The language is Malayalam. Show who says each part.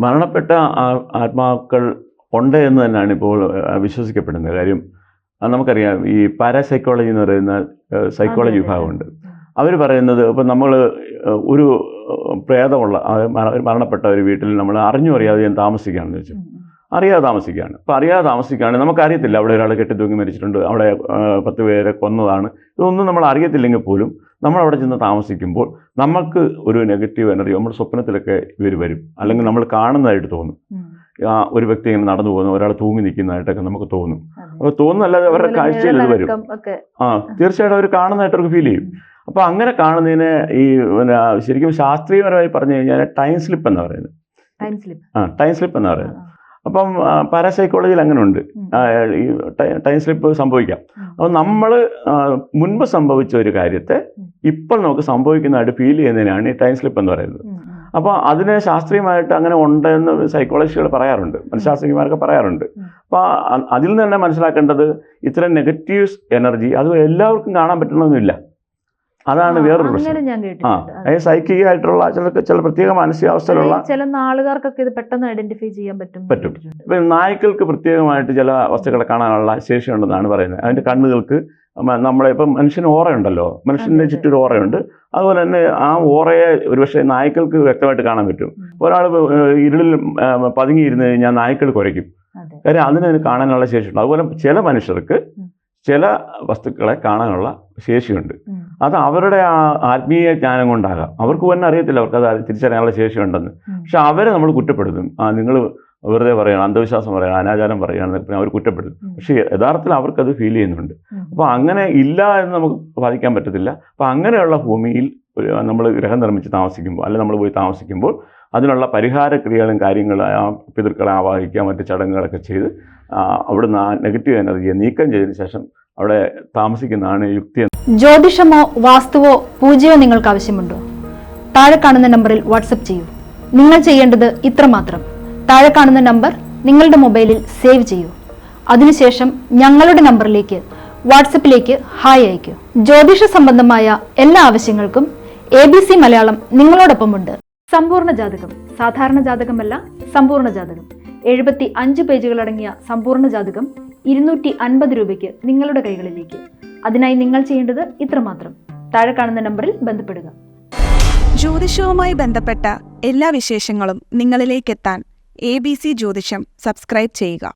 Speaker 1: മരണപ്പെട്ട ആത്മാക്കൾ ഉണ്ട് എന്ന് തന്നെയാണ് ഇപ്പോൾ വിശ്വസിക്കപ്പെടുന്നത്. കാര്യം നമുക്കറിയാം, ഈ പാരാസൈക്കോളജി എന്ന് പറയുന്ന സൈക്കോളജി വിഭാഗമുണ്ട്. അവർ പറയുന്നത്, ഇപ്പം നമ്മൾ ഒരു പ്രേതമുള്ള മരണപ്പെട്ട ഒരു വീട്ടിൽ നമ്മൾ അറിഞ്ഞു അറിയാതെ ഞാൻ താമസിക്കുകയാണെന്ന് വെച്ചു, അറിയാതെ താമസിക്കുകയാണ്. അപ്പോൾ അറിയാതെ താമസിക്കുകയാണെങ്കിൽ നമുക്കറിയത്തില്ല അവിടെ ഒരാൾ കെട്ടിത്തൂങ്ങി മരിച്ചിട്ടുണ്ട്, അവിടെ 10 പേരെ കൊന്നതാണ്, ഇതൊന്നും നമ്മൾ അറിയത്തില്ലെങ്കിൽ പോലും നമ്മളവിടെ ചെന്ന് താമസിക്കുമ്പോൾ നമുക്ക് ഒരു നെഗറ്റീവ് എനർജി നമ്മുടെ സ്വപ്നത്തിലൊക്കെ ഇവർ വരും, അല്ലെങ്കിൽ നമ്മൾ കാണുന്നതായിട്ട് തോന്നും. ഒരു വ്യക്തി ഇങ്ങനെ നടന്നു പോകുന്നു, ഒരാൾ തൂങ്ങി നിൽക്കുന്നതായിട്ടൊക്കെ നമുക്ക് തോന്നും. അപ്പോൾ തോന്നുന്നല്ലാതെ അവരുടെ കാഴ്ചയിൽ ഇത് വരും. തീർച്ചയായിട്ടും അവർ കാണുന്നതായിട്ട് അവർക്ക് ഫീൽ ചെയ്യും. അപ്പോൾ അങ്ങനെ കാണുന്നതിന് ഈ ശരിക്കും ശാസ്ത്രീയപരമായി പറഞ്ഞു കഴിഞ്ഞാൽ ടൈം സ്ലിപ്പ് എന്ന് പറയുന്നത്. ടൈം സ്ലിപ്പ് എന്ന് പറയുന്നത്. അപ്പം പാരാസൈക്കോളജിയിൽ അങ്ങനെ ഉണ്ട്, ഈ ടൈം സ്ലിപ്പ് സംഭവിക്കാം. അപ്പോൾ നമ്മൾ മുൻപ് സംഭവിച്ച ഒരു കാര്യത്തെ ഇപ്പോൾ നമുക്ക് സംഭവിക്കുന്നതായിട്ട് ഫീൽ ചെയ്യുന്നതിനാണ് ഈ ടൈം സ്ലിപ്പ് എന്ന് പറയുന്നത്. അപ്പോൾ അതിന് ശാസ്ത്രീയമായിട്ട് അങ്ങനെ ഉണ്ടെന്ന് സൈക്കോളജിസ്റ്റുകൾ പറയാറുണ്ട്, മനഃശാസ്ത്രജ്ഞന്മാരൊക്കെ പറയാറുണ്ട്. അപ്പോൾ അതിൽ നിന്ന് തന്നെ മനസ്സിലാക്കേണ്ടത് ഇത്തരം നെഗറ്റീവ് എനർജി അത് എല്ലാവർക്കും കാണാൻ പറ്റണമെന്നില്ല. അതാണ് വേറൊരു പ്രശ്നം. സൈക്കിക് ആയിട്ടുള്ള ചില പ്രത്യേക മാനസികാവസ്ഥയിലുള്ള
Speaker 2: ചില ആളുകാർക്കൊക്കെ ഇത് പെട്ടെന്ന് ഐഡന്റിഫൈ ചെയ്യാൻ പറ്റും.
Speaker 1: ഇപ്പം നായ്ക്കൾക്ക് പ്രത്യേകമായിട്ട് ചില വസ്തുക്കളെ കാണാനുള്ള ശേഷിയുണ്ടെന്നാണ് പറയുന്നത്. അതിൻ്റെ കണ്ണുകൾക്ക് നമ്മളെ ഇപ്പം മനുഷ്യന് ഓറയുണ്ടല്ലോ, മനുഷ്യൻ്റെ ചുറ്റൊരു ഓറയുണ്ട്. അതുപോലെ തന്നെ ആ ഓറയെ ഒരുപക്ഷെ നായ്ക്കൾക്ക് വ്യക്തമായിട്ട് കാണാൻ പറ്റും. ഒരാൾ ഇരുളിൽ പതുങ്ങിയിരുന്ന് കഴിഞ്ഞാൽ നായ്ക്കൾ കുരയ്ക്കും, കാര്യം അതിന് കാണാനുള്ള ശേഷിയുണ്ട്. അതുപോലെ ചില മനുഷ്യർക്ക് ചില വസ്തുക്കളെ കാണാനുള്ള ശേഷിയുണ്ട്. അത് അവരുടെ ആ ആത്മീയ ജ്ഞാനം കൊണ്ടാകാം. അവർക്ക് തന്നെ അറിയത്തില്ല അവർക്കത് തിരിച്ചറിയാനുള്ള ശേഷിയുണ്ടെന്ന്. പക്ഷെ അവരെ നമ്മൾ കുറ്റപ്പെടുത്തും. നിങ്ങൾ വെറുതെ പറയണം, അന്ധവിശ്വാസം പറയണം, അനാചാരം പറയുകയാണെന്ന് അവർ കുറ്റപ്പെടുത്തും. പക്ഷേ യഥാർത്ഥത്തിൽ അവർക്കത് ഫീൽ ചെയ്യുന്നുണ്ട്. അപ്പോൾ അങ്ങനെ ഇല്ല എന്ന് നമുക്ക് ബാധിക്കാൻ പറ്റത്തില്ല. അപ്പോൾ അങ്ങനെയുള്ള ഭൂമിയിൽ നമ്മൾ ഗ്രഹം നിർമ്മിച്ച് താമസിക്കുമ്പോൾ, അല്ലെങ്കിൽ നമ്മൾ പോയി താമസിക്കുമ്പോൾ അതിനുള്ള പരിഹാര ക്രിയകളും കാര്യങ്ങളും ആ പിതൃക്കളെ ആവാഹിക്കുക, മറ്റ് ചടങ്ങുകളൊക്കെ ചെയ്ത് അവിടുന്ന് ആ നെഗറ്റീവ് എനർജിയെ നീക്കം ചെയ്തതിന് ശേഷം അവിടെ താമസിക്കുന്നതാണ് യുക്തി.
Speaker 2: ജ്യോതിഷമോ വാസ്തുവോ പൂജയോ നിങ്ങൾക്ക് ആവശ്യമുണ്ടോ? താഴെ കാണുന്ന നമ്പറിൽ വാട്സപ്പ് ചെയ്യൂ. നിങ്ങൾ ചെയ്യേണ്ടത് ഇത്രമാത്രം: താഴെ കാണുന്ന നമ്പർ നിങ്ങളുടെ മൊബൈലിൽ സേവ് ചെയ്യൂ. അതിനുശേഷം ഞങ്ങളുടെ നമ്പറിലേക്ക് വാട്സപ്പിലേക്ക് ഹായ് അയക്കൂ. ജ്യോതിഷ സംബന്ധമായ എല്ലാ ആവശ്യങ്ങൾക്കും ABC മലയാളം നിങ്ങളോടൊപ്പമുണ്ട്. സമ്പൂർണ്ണ ജാതകം, സാധാരണ ജാതകമല്ല, സമ്പൂർണ്ണ ജാതകം. 75 പേജുകളടങ്ങിയ സമ്പൂർണ്ണ ജാതകം 250 രൂപയ്ക്ക് നിങ്ങളുടെ കൈകളിലേക്ക്. അതിനായി നിങ്ങൾ ചെയ്യേണ്ടത് ഇത്രമാത്രം: താഴെ കാണുന്ന നമ്പറിൽ ബന്ധപ്പെടുക.
Speaker 3: ജ്യോതിഷവുമായി ബന്ധപ്പെട്ട എല്ലാ വിശേഷങ്ങളും നിങ്ങളിലേക്കെത്താൻ ABC ജ്യോതിഷം സബ്സ്ക്രൈബ് ചെയ്യുക.